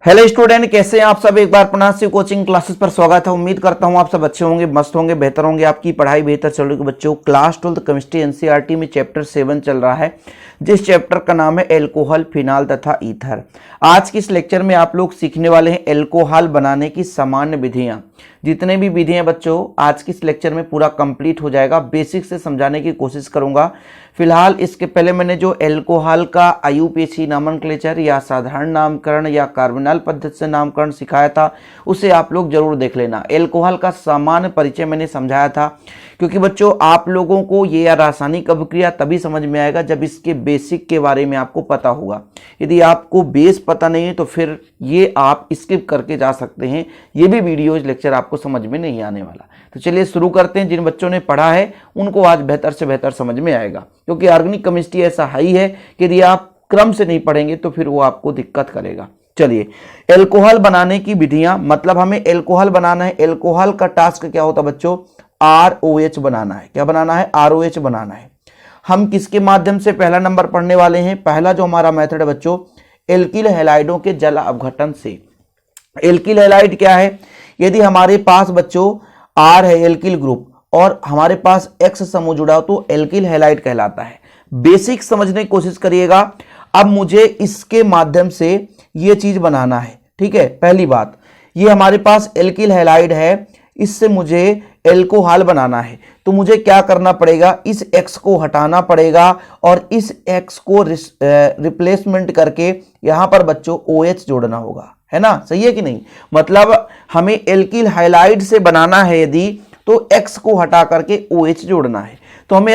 Hello student, कैसे हैं आप सब। एक बार पुनः कोचिंग क्लासेस पर स्वागत है। उम्मीद करता हूं आप सब अच्छे होंगे, मस्त होंगे, बेहतर होंगे, आपकी पढ़ाई बेहतर चल रही है। बच्चों, क्लास 12 केमिस्ट्री एनसीईआरटी में चैप्टर 7 चल रहा है, जिस चैप्टर का नाम है एल्कोहल, फिनाल तथा ईथर। आज के इस लेक्चर में आप लोग सीखने वाले हैं एल्कोहल बनाने की सामान्य विधियां। जितने भी विधियां बच्चों आज के इस लेक्चर में पूरा कंप्लीट हो जाएगा। बेसिक से समझाने की कोशिश करूंगा। फिलहाल इसके पहले मैंने जो एल्कोहल का आईयूपीएसी नामनक्लेचर या साधारण नामकरण या कार्बोनाइल पद्धति से नामकरण सिखाया था, उसे आप लोग जरूर देख लेना। एल्कोहल का सामान्य परिचय मैंने समझाया था, क्योंकि बच्चों आप लोगों को ये रासायनिक अभिक्रिया तभी समझ में आएगा जब इसके बेसिक के बारे में आपको पता होगा। यदि आपको बेस पता नहीं है तो फिर ये आप स्किप करके जा सकते हैं। ये भी वीडियोज लेक्चर आपको समझ में नहीं आने वाला। तो चलिए शुरू करते हैं। जिन बच्चों ने पढ़ा है उनको आज बेहतर से बेहतर समझ में आएगा, क्योंकि ऑर्गेनिक केमिस्ट्री ऐसा हाई है कि यदि आप क्रम से नहीं पढ़ेंगे तो फिर वो आपको दिक्कत करेगा। चलिए, एल्कोहल बनाने की विधियां, मतलब हमें एल्कोहल बनाना है। एल्कोहल का टास्क क्या होता है बच्चों? ROH बनाना है। क्या बनाना है? ROH बनाना है। हम किसके माध्यम से पहला नंबर पढ़ने वाले हैं? पहला जो हमारा मेथड है बच्चों, एल्किल हैलाइडों के जल अपघटन से। एल्किल हैलाइड क्या है? यदि हमारे पास बच्चों R है एल्किल ग्रुप और हमारे पास X समूह जुड़ा हो तो एल्किल हैलाइड कहलाता है। बेसिक समझने की कोशिश करिएगा। अब मुझे इसके माध्यम से ये चीज बनाना है, ठीक है। पहली बात, ये हमारे पास एल्किल हैलाइड है, इससे मुझे एल्कोहल बनाना है। तो मुझे क्या करना पड़ेगा? इस X को हटाना पड़ेगा और इस X को रिप्लेसमेंट करके यहां पर बच्चों OH जोड़ना होगा, है ना? सही है कि नहीं? मतलब हमें एल्किल हैलाइड से बनाना है यदि, तो X को हटा करके OH जोड़ना है। तो हमें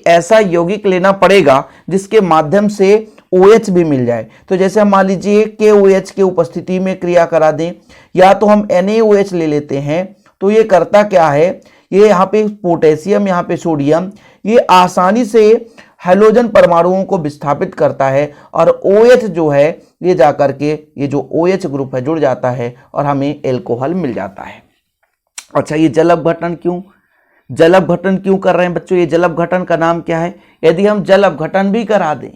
ऐसा यौगिक लेना पड़ेगा जिसके माध्यम से OH भी मिल जाए। तो जैसे हम मान लीजिए KOH के उपस्थिति में क्रिया करा दें, या तो हम NaOH ले लेते हैं। तो ये करता क्या है? ये यहाँ पे पोटेशियम, यहाँ पे सोडियम, ये आसानी से हैलोजन परमाणुओं को विस्थापित करता है और OH जो है ये जाकर के ये जो OH ग्रुप है जुड़ जाता है और हमें एल्कोहल मिल जाता है। अच्छा, ये जल अपघटन क्यों कर रहे हैं बच्चों? ये जल अपघटन का नाम क्या है? यदि हम जल अपघटन भी करा दें,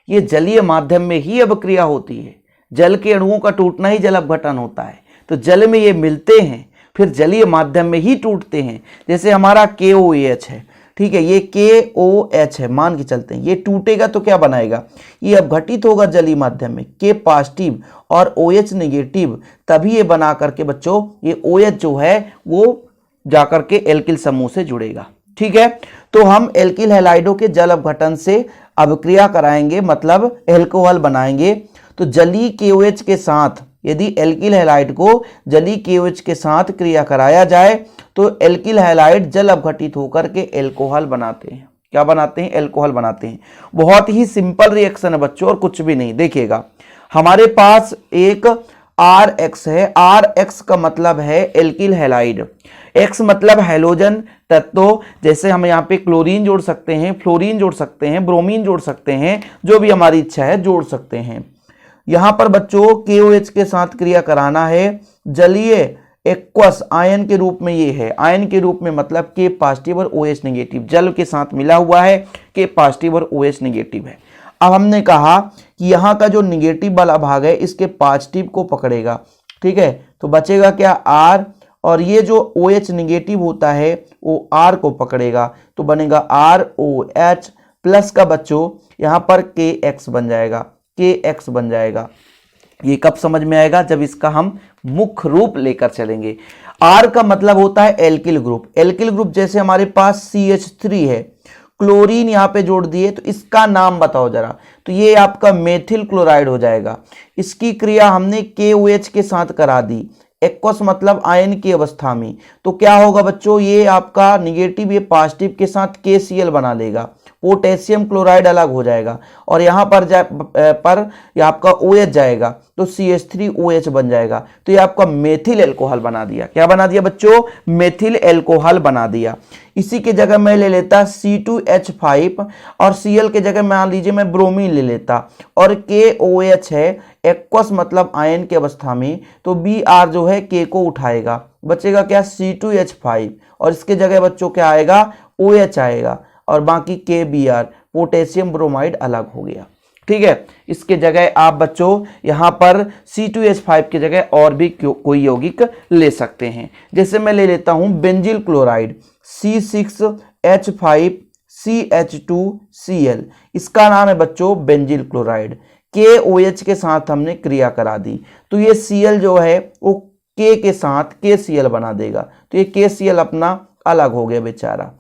ये जलीय माध्यम में ही अभिक्रिया होती है। जल के अणुओं का टूटना ही जल अपघटन होता है। तो जल में ये मिलते हैं, फिर जलीय माध्यम में ही टूटते हैं। जैसे हमारा KOH है, ठीक है, ये KOH है, मान के चलते हैं। ये टूटेगा तो क्या बनाएगा? ये अपघटित होगा जलीय माध्यम में, K पॉजिटिव और OH नेगेटिव, तभी ये बना करके बच्चों ये OH जो है वो जाकर के एल्किल समूह से जुड़ेगा, ठीक है। तो हम एल्किल हैलाइडों के जल अपघटन से अभिक्रिया कराएंगे, मतलब एल्कोहल बनाएंगे। तो जलीय KOH के साथ, यदि एल्किल हैलाइड को जलीय KOH के साथ क्रिया कराया जाए तो एल्किल हैलाइड जल अपघटित होकर के एल्कोहल बनाते हैं। क्या बनाते हैं? एल्कोहल बनाते हैं। बहुत ही सिंपल रिएक्शन है बच्चों और कुछ भी नहीं। देखिएगा, हमारे पास एक RX है। RX का मतलब है एल्किल हैलाइड, X मतलब हैलोजन तत्व। जैसे हम यहाँ पे क्लोरीन जोड़ सकते हैं, फ्लोरीन जोड़ सकते हैं, ब्रोमीन जोड़ सकते हैं, जो भी हमारी इच्छा है जोड़ सकते हैं। यहां पर बच्चों KOH के साथ क्रिया कराना है। जलीय एक्वस आयन के रूप में ये है। आयन के रूप में मतलब K पॉजिटिव और OH नेगेटिव, जल के साथ मिला हुआ है, K पॉजिटिव और OH नेगेटिव है। अब हमने कहा कि यहाँ का जो निगेटिव वाला भाग है इसके पॉजिटिव को पकड़ेगा, ठीक है। तो बचेगा क्या? R, और ये जो OH नेगेटिव होता है वो R को पकड़ेगा, तो बनेगा ROH प्लस का बच्चों यहाँ पर KX बन जाएगा, KX बन जाएगा। ये कब समझ में आएगा? जब इसका हम मुख्य रूप लेकर चलेंगे। R का मतलब होता है एल्किल ग्रुप। एल्किल ग्रुप जैसे हमारे पास CH3 है, क्लोरीन यहाँ पे जोड़ दिए, तो इसका नाम बताओ जरा। तो ये आपका मेथिल क्लोराइड हो जाएगा। इसकी क्रिया हमने KOH के साथ करा दी, एक्वस मतलब आयन की अवस्था में। तो क्या होगा बच्चों? ये आपका निगेटिव ये पॉजिटिव के साथ KCl बना लेगा, पोटेशियम क्लोराइड अलग हो जाएगा और यहाँ पर ये आपका OH जाएगा, तो CH3OH बन जाएगा। तो ये आपका मेथिल एल्कोहल बना दिया। क्या बना दिया बच्चों? मेथिल एल्कोहल बना दिया। इसी के जगह मैं ले लेता C2H5 और Cl के जगह मान लीजिए मैं ब्रोमीन ले लेता, और KOH है, एक्वस मतलब आयन की अवस्था में, तो Br जो है K को उठाएगा, बचेगा क्या? C2H5 और इसके जगह बच्चों क्या आएगा? OH आएगा और बाकी KBr पोटेशियम ब्रोमाइड अलग हो गया, ठीक है। इसके जगह आप बच्चों यहाँ पर C2H5 की जगह और भी कोई यौगिक ले सकते हैं। जैसे मैं ले लेता हूँ बेंजिल क्लोराइड C6H5CH2Cl, इसका नाम है बच्चों बेंजिल क्लोराइड। KOH के साथ हमने क्रिया करा दी तो ये Cl जो है वो K के साथ KCl बना देगा, तो ये KCl अपना अलग हो गया बेचारा,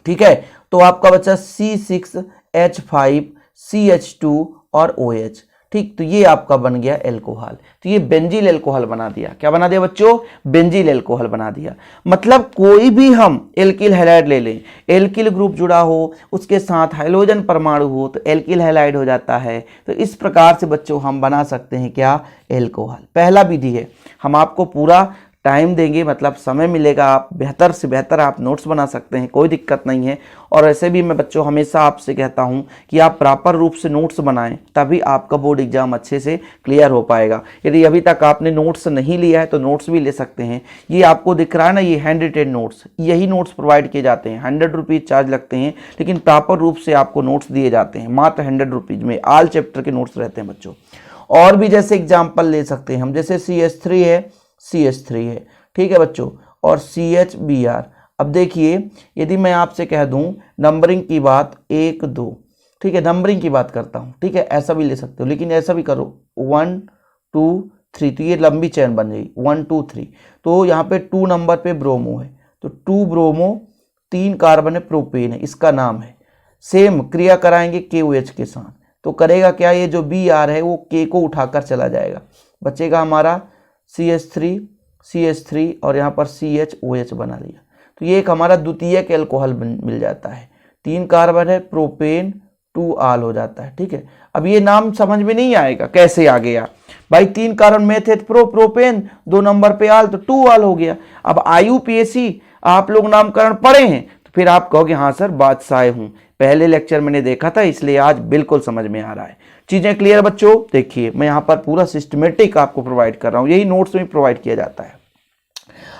ठीक है। तो आपका बच्चा C6H5CH2 और OH, ठीक। तो ये आपका बन गया एल्कोहल, तो ये बेंजील एल्कोहल बना दिया। क्या बना दिया बच्चों? बेंजील एल्कोहल बना दिया। मतलब कोई भी हम एल्किल हैलाइड ले लें, एल्किल ग्रुप जुड़ा हो, उसके साथ हाइड्रोजन परमाणु हो तो एल्किल हैलाइड हो जाता है। तो इस प्रकार से बच्चों हम बना सकते हैं क्या? एल्कोहल। पहला विधि है, हम आपको पूरा टाइम देंगे, मतलब समय मिलेगा, आप बेहतर से बेहतर आप नोट्स बना सकते हैं, कोई दिक्कत नहीं है। और ऐसे भी मैं बच्चों हमेशा आपसे कहता हूं कि आप प्रॉपर रूप से नोट्स बनाएं, तभी आपका बोर्ड एग्जाम अच्छे से क्लियर हो पाएगा। यदि अभी तक आपने नोट्स नहीं लिया है तो नोट्स भी ले सकते हैं। ये आपको दिख रहा है ना, ये हैंड रिटेन नोट्स, यही नोट्स प्रोवाइड किए जाते हैं। 100 रुपीज़ चार्ज लगते हैं, लेकिन प्रॉपर रूप से आपको नोट्स दिए जाते हैं मात्र 100 रुपीज़ में। ऑल चैप्टर के नोट्स रहते हैं बच्चों। और भी जैसे एग्जाम्पल ले सकते हैं हम, जैसे CH3 है, CH3 है, ठीक है बच्चों, और CHBr। अब देखिए यदि मैं आपसे कह दूं नंबरिंग की बात 1 2, ठीक है, नंबरिंग की बात करता हूं, ठीक है, ऐसा भी ले सकते हो, लेकिन ऐसा भी करो 1 2 3, तो ये लंबी चेन बन जाएगी 1 2 3। तो यहाँ पे 2 नंबर पे ब्रोमो है, तो 2 ब्रोमो, 3 कार्बन है, प्रोपेन है, इसका नाम है। सेम क्रिया कराएंगे KOH के साथ, तो करेगा क्या? ये जो Br है वो K को उठाकर चला जाएगा, बचेगा हमारा CH3 और यहाँ पर CHOH बना लिया। तो ये एक हमारा द्वितीयक एल्कोहल मिल जाता है। 3 कार्बन है, प्रोपेन, 2 आल हो जाता है, ठीक है। अब ये नाम समझ में नहीं आएगा कैसे आ गया भाई, 3 कार्बन में थे प्रोपेन, 2 नंबर पे आल, तो 2 आल हो गया। अब IUPAC आप लोग नामकरण पढ़े हैं तो फिर आप कहोगे हाँ सर बादशाह हूं, पहले लेक्चर मैंने देखा था इसलिए आज बिल्कुल समझ में आ रहा है। चीजें क्लियर बच्चों? देखिए मैं यहाँ पर पूरा सिस्टमेटिक आपको प्रोवाइड कर रहा हूँ, यही नोट्स में प्रोवाइड किया जाता है।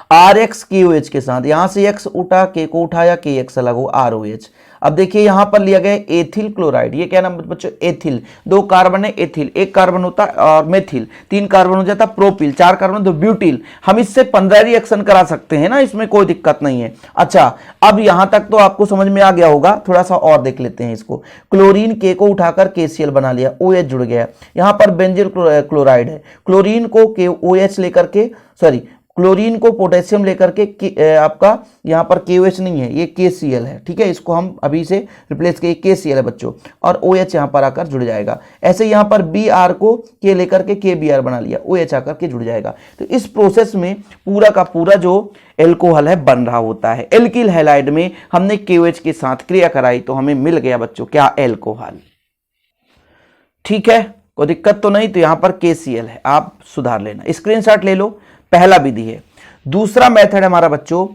RX KOH के साथ, यहां से X उठा, K को उठाया, KX अलग हो, ROH। अब देखिए यहां पर लिया गया एथिल क्लोराइड, ये क्या नाम बच्चों? एथिल। 2 कार्बन है एथिल, 1 कार्बन होता है और मेथिल, 3 कार्बन हो जाता प्रोपिल, 4 कार्बन तो ब्यूटिल। हम इससे 15 रिएक्शन करा सकते हैं ना, इसमें कोई दिक्कत नहीं है। अच्छा अब यहां तक तो आपको समझ में आ गया होगा, थोड़ा सा और देख लेते हैं इसको। क्लोरीन K को उठाकर KCl बना लिया, OH जुड़ गया। यहां पर बेंजील क्लोराइड है, क्लोरीन को OH लेकर के, सॉरी क्लोरीन को पोटेशियम लेकर के आपका यहाँ पर KOH नहीं है, ये KCl है, ठीक है। इसको हम अभी से रिप्लेस किए, KCl है बच्चों, और OH यहाँ पर आकर जुड़ जाएगा। ऐसे यहाँ पर Br को K लेकर के KBr बना लिया, OH आकर के जुड़ जाएगा। तो इस प्रोसेस में पूरा का पूरा जो एल्कोहल है बन रहा होता है। एल्किल हैलाइड में हमने KOH के साथ क्रिया कराई तो हमें मिल गया बच्चों क्या? एल्कोहल, ठीक है, कोई दिक्कत तो नहीं। तो यहाँ पर KCl है, आप सुधार लेना, स्क्रीनशॉट ले लो। पहला विधि है। दूसरा मेथड हमारा बच्चों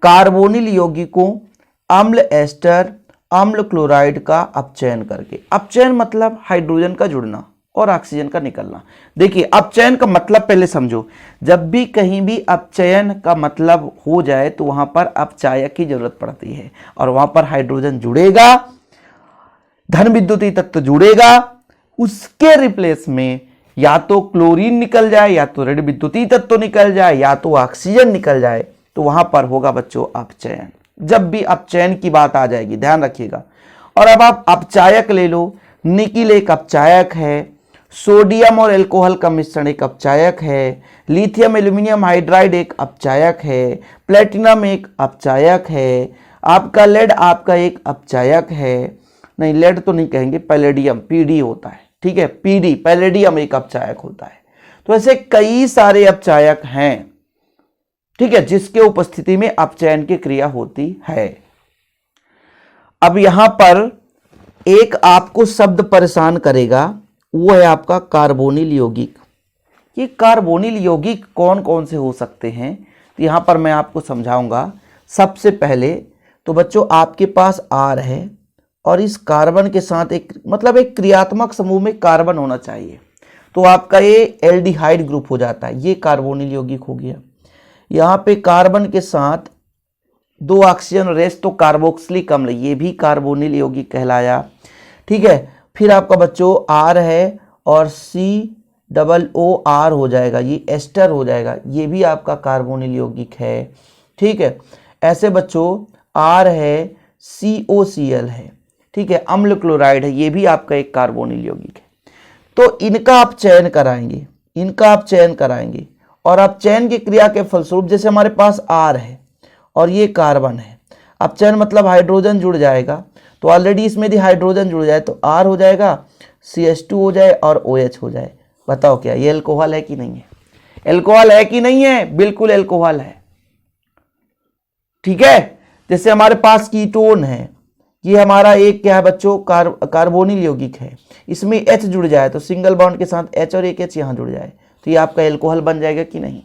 कार्बोनिल यौगिकों अम्ल एस्टर अम्ल क्लोराइड का अपचयन करके। अपचयन मतलब हाइड्रोजन का जुड़ना और ऑक्सीजन का निकलना। देखिए अपचयन का मतलब पहले समझो, जब भी कहीं भी अपचयन का मतलब हो जाए तो वहां पर अपचायक की जरूरत पड़ती है और वहां पर हाइड्रोजन जुड़ेगा, धन विद्युतीय तत्व जुड़ेगा, उसके रिप्लेस में या तो क्लोरीन निकल जाए, या तो ऋण विद्युतीय तत्व निकल जाए, या तो ऑक्सीजन निकल जाए, तो वहां पर होगा बच्चों अपचयन। जब भी अपचयन की बात आ जाएगी ध्यान रखिएगा। और अब आप अपचायक ले लो, निकिल एक अपचायक है, सोडियम और एल्कोहल का मिश्रण एक अपचायक है, लिथियम एल्यूमिनियम हाइड्राइड एक अपचायक है, प्लेटिनम एक अपचायक है, आपका लेड आपका एक अपचायक है, नहीं लेड तो नहीं कहेंगे, पैलेडियम PD होता है, ठीक है, PD पैलेडियम एक अपचायक होता है। तो ऐसे कई सारे अपचायक हैं, ठीक है, जिसके उपस्थिति में अपचयन की क्रिया होती है। अब यहां पर एक आपको शब्द परेशान करेगा, वो है आपका कार्बोनिल यौगिक। ये कार्बोनिल यौगिक कौन कौन से हो सकते हैं तो यहां पर मैं आपको समझाऊंगा। सबसे पहले तो बच्चों आपके पास R है और इस कार्बन के साथ एक मतलब एक क्रियात्मक समूह में कार्बन होना चाहिए, तो आपका ये एल्डिहाइड ग्रुप हो जाता है, ये कार्बोनिल यौगिक हो गया। यहाँ पे कार्बन के साथ 2 ऑक्सीजन रेस्ट तो कार्बोक्सिलिक अम्ल, ये भी कार्बोनिल यौगिक कहलाया, ठीक है। फिर आपका बच्चों R है और COOR हो जाएगा, ये एस्टर हो जाएगा, ये भी आपका कार्बोनिल यौगिक है। ठीक है, ऐसे बच्चों R है, COCl है, ठीक है, अम्ल क्लोराइड है, ये भी आपका एक कार्बोनिल यौगिक है। तो इनका आप चयन कराएंगे, इनका आप चयन कराएंगे और आप चयन की क्रिया के फलस्वरूप, जैसे हमारे पास R है और ये कार्बन है, अब चयन मतलब हाइड्रोजन जुड़ जाएगा, तो ऑलरेडी इसमें यदि हाइड्रोजन जुड़ जाए तो R हो जाएगा, CH2 हो जाए और OH हो जाए। बताओ क्या ये एल्कोहल है कि नहीं है? एल्कोहल है कि नहीं है? बिल्कुल एल्कोहल है। ठीक है, जैसे हमारे पास कीटोन है, ये हमारा एक क्या है बच्चों, कार्बोनिल यौगिक है, इसमें H जुड़ जाए तो सिंगल बॉन्ड के साथ H और एक H यहां जुड़ जाए तो ये आपका एल्कोहल बन जाएगा कि नहीं?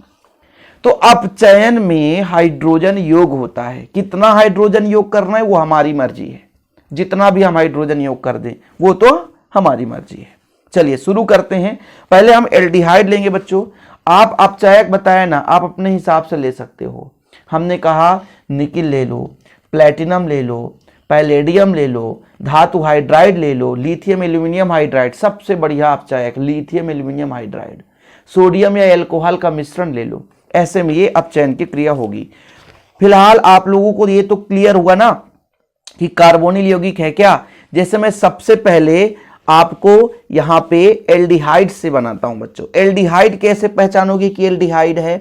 तो अपचयन में हाइड्रोजन योग होता है, कितना हाइड्रोजन योग करना है वो हमारी मर्जी है, जितना भी हम हाइड्रोजन योग कर दें वो तो हमारी मर्जी है। चलिए शुरू करते हैं। पहले हम एल्डिहाइड लेंगे बच्चों। आप अपचायक बताया ना, आप अपने हिसाब से ले सकते हो। हमने कहा निकिल ले लो, प्लेटिनम ले लो, पैलेडियम ले लो, धातु हाइड्राइड ले लो, लिथियम एल्यूमिनियम हाइड्राइड, सबसे बढ़िया अपचायक लिथियम एल्यूमिनियम हाइड्राइड, सोडियम या एल्कोहल का मिश्रण ले लो। ऐसे में ये अपचयन की क्रिया होगी। फिलहाल आप लोगों को ये तो क्लियर हुआ ना कि कार्बोनिल यौगिक है क्या। जैसे मैं सबसे पहले आपको यहां पे एल्डिहाइड से बनाता हूं बच्चों। एल्डिहाइड कैसे पहचानोगे कि एल्डिहाइड है?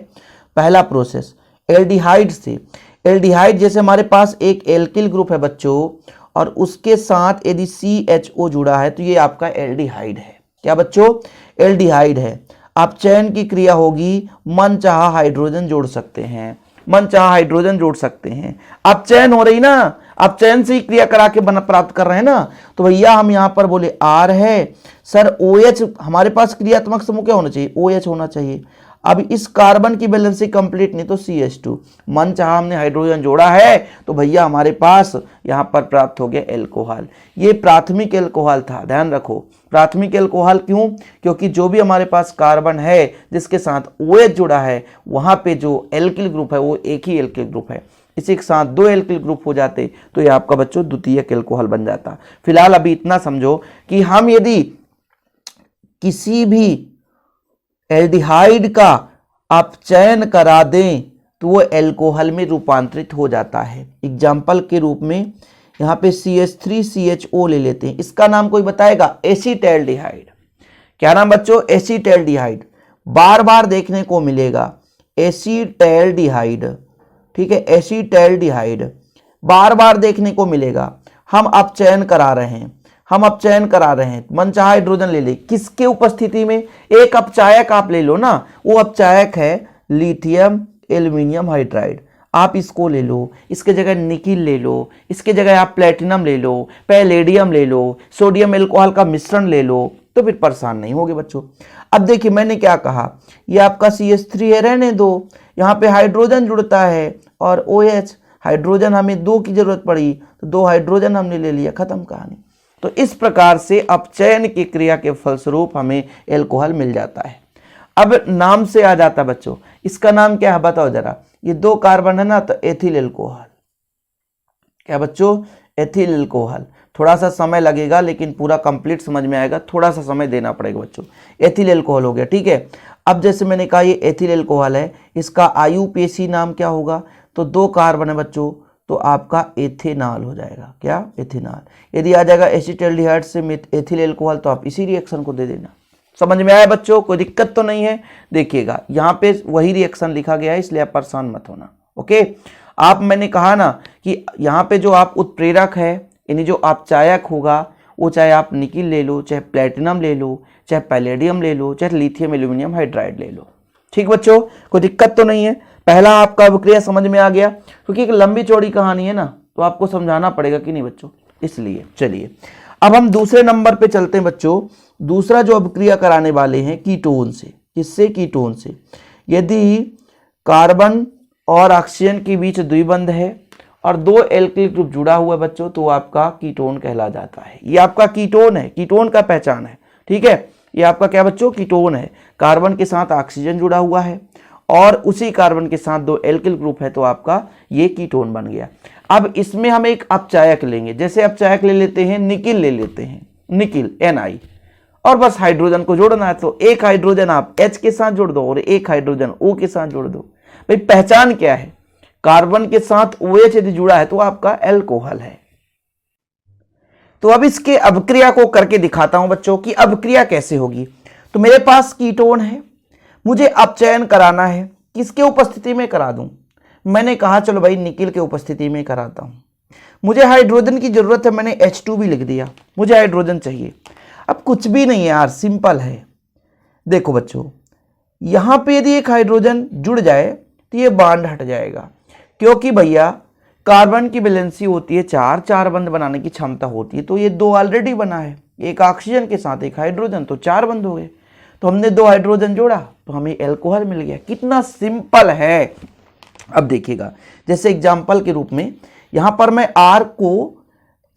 पहला प्रोसेस एल्डिहाइड से, एल्डिहाइड जैसे हमारे पास एक एल्किल ग्रुप है बच्चों और उसके साथ यदि CHO जुड़ा है तो ये आपका एल्डिहाइड है। क्या बच्चों? एल्डिहाइड है। अपचयन की क्रिया होगी, मनचाहा हाइड्रोजन जोड़ सकते हैं, मनचाहा हाइड्रोजन जोड़ सकते हैं। अपचयन हो रही ना, अपचयन से ही क्रिया करा के बना प्राप्त कर रहे हैं ना, तो भैया हम यहां पर बोले R है सर, OH हमारे पास क्रियात्मक समूह क्या होना चाहिए? OH होना चाहिए। अब इस कार्बन की बैलेंसिंग कंप्लीट नहीं तो CH2, मन चाहा हमने हाइड्रोजन जोड़ा है तो भैया हमारे पास यहां पर प्राप्त हो गया एल्कोहल। ये प्राथमिक एल्कोहल था, ध्यान रखो। प्राथमिक एल्कोहल क्यों? क्योंकि जो भी हमारे पास कार्बन है जिसके साथ OH जुड़ा है वहां पे जो एल्किल ग्रुप है वो एक ही एल्किल ग्रुप है। इसी के साथ दो एल्किल ग्रुप हो जाते तो ये आपका बच्चों द्वितीयक एल्कोहल बन जाता। फिलहाल अभी इतना समझो कि हम यदि किसी भी एल्डिहाइड का अपचयन करा दें तो वो एल्कोहल में रूपांतरित हो जाता है। एग्जाम्पल के रूप में यहाँ पे CH3CHO ले लेते हैं, इसका नाम कोई बताएगा? एसीटैल्डिहाइड। क्या नाम बच्चों? एसीटैल्डिहाइड। बार बार देखने को मिलेगा एसीटैल्डिहाइड, ठीक है, एसीटैल्डिहाइड बार बार देखने को मिलेगा। हम अपचयन करा रहे हैं, हम अपचयन करा रहे हैं, मनचाहा हाइड्रोजन ले ले, किसके उपस्थिति में? एक अपचायक आप ले लो ना, वो अपचायक है लिथियम एल्यूमिनियम हाइड्राइड, आप इसको ले लो, इसके जगह निकिल ले लो, इसके जगह आप प्लेटिनम ले लो, पैलेडियम ले लो, सोडियम एल्कोहल का मिश्रण ले लो, तो फिर परेशान नहीं होगे बच्चों। अब देखिए मैंने क्या कहा, ये आपका CH3 है, रहने दो, यहाँ पे हाइड्रोजन जुड़ता है और OH, हाइड्रोजन हमें दो की जरूरत पड़ी तो दो हाइड्रोजन हमने ले लिया, खत्म कहानी। तो इस प्रकार से अपचयन की क्रिया के फलस्वरूप हमें एल्कोहल मिल जाता है। अब नाम से आ जाता है बच्चों, इसका नाम क्या है बताओ जरा? ये दो कार्बन है ना, तो एथिल एल्कोहल। क्या बच्चों? Ethyl alcohol. थोड़ा सा समय लगेगा लेकिन पूरा कंप्लीट समझ में आएगा, थोड़ा सा समय देना पड़ेगा बच्चों। एथिल एल्कोहल हो गया, ठीक है। अब जैसे मैंने कहा ये एथिल एल्कोहल है, इसका IUPAC नाम क्या होगा? तो दो कार्बन है बच्चों तो आपका एथेनॉल हो जाएगा। क्या? एथेनॉल। यदि आ जाएगा एसीटैल्डिहाइड से एथिल एल्कोहल तो आप इसी रिएक्शन को दे देना। समझ में आया बच्चों? कोई दिक्कत तो नहीं है? देखिएगा यहाँ पे वही रिएक्शन लिखा गया है, इसलिए आप परेशान मत होना। ओके, आप मैंने कहा ना कि यहाँ पे जो आप उत्प्रेरक है यानी जो अपचायक होगा वो चाहे आप निकिल ले लो, चाहे प्लेटिनम ले लो, चाहे पैलेडियम ले लो, चाहे लिथियम एल्यूमिनियम हाइड्राइड ले लो। ठीक बच्चों, कोई दिक्कत तो नहीं है? पहला आपका अभिक्रिया समझ में आ गया, क्योंकि एक लंबी चौड़ी कहानी है ना तो आपको समझाना पड़ेगा कि नहीं बच्चों, इसलिए। चलिए अब हम दूसरे नंबर पे चलते हैं बच्चों। दूसरा जो अभिक्रिया कराने वाले हैं कीटोन से। किससे? कीटोन से। यदि कार्बन और ऑक्सीजन के बीच द्विबंध है और दो एल्किल ग्रुप जुड़ा हुआ है बच्चों तो आपका कीटोन कहला जाता है। ये आपका कीटोन है, कीटोन का पहचान है, ठीक है। ये आपका क्या बच्चों? कीटोन है। कार्बन के साथ ऑक्सीजन जुड़ा हुआ है और उसी कार्बन के साथ दो एल्किल ग्रुप है तो आपका ये कीटोन बन गया। अब इसमें हम एक अपचायक लेंगे, जैसे अपचायक ले लेते हैं निकिल ले लेते हैं। निकिल Na, और बस हाइड्रोजन को जोड़ना है। तो एक हाइड्रोजन आप H के साथ जोड़ दो और एक हाइड्रोजन O के साथ जोड़ दो। भाई पहचान क्या है, कार्बन के साथ OH यदि जुड़ा है तो आपका अल्कोहल है। तो अब इसके अभिक्रिया को करके दिखाता हूं बच्चों की अभिक्रिया कैसे होगी। तो मेरे पास कीटोन है, मुझे अपचयन कराना है, किसके उपस्थिति में करा दूं? मैंने कहा चलो भाई निकिल के उपस्थिति में कराता हूं। मुझे हाइड्रोजन की जरूरत है, मैंने H2 भी लिख दिया, मुझे हाइड्रोजन चाहिए। अब कुछ भी नहीं है यार, सिंपल है। देखो बच्चों, यहां पे यदि एक हाइड्रोजन जुड़ जाए तो ये बांड हट जाएगा, क्योंकि भैया कार्बन की वैलेंसी होती है 4, 4 बंध बनाने की क्षमता होती है। तो ये 2 ऑलरेडी बना है, एक ऑक्सीजन के साथ एक हाइड्रोजन, तो 4 बंध हो गए। तो हमने 2 हाइड्रोजन जोड़ा तो हमें अल्कोहल मिल गया। कितना सिंपल है। अब देखिएगा, जैसे एग्जाम्पल के रूप में यहां पर मैं R को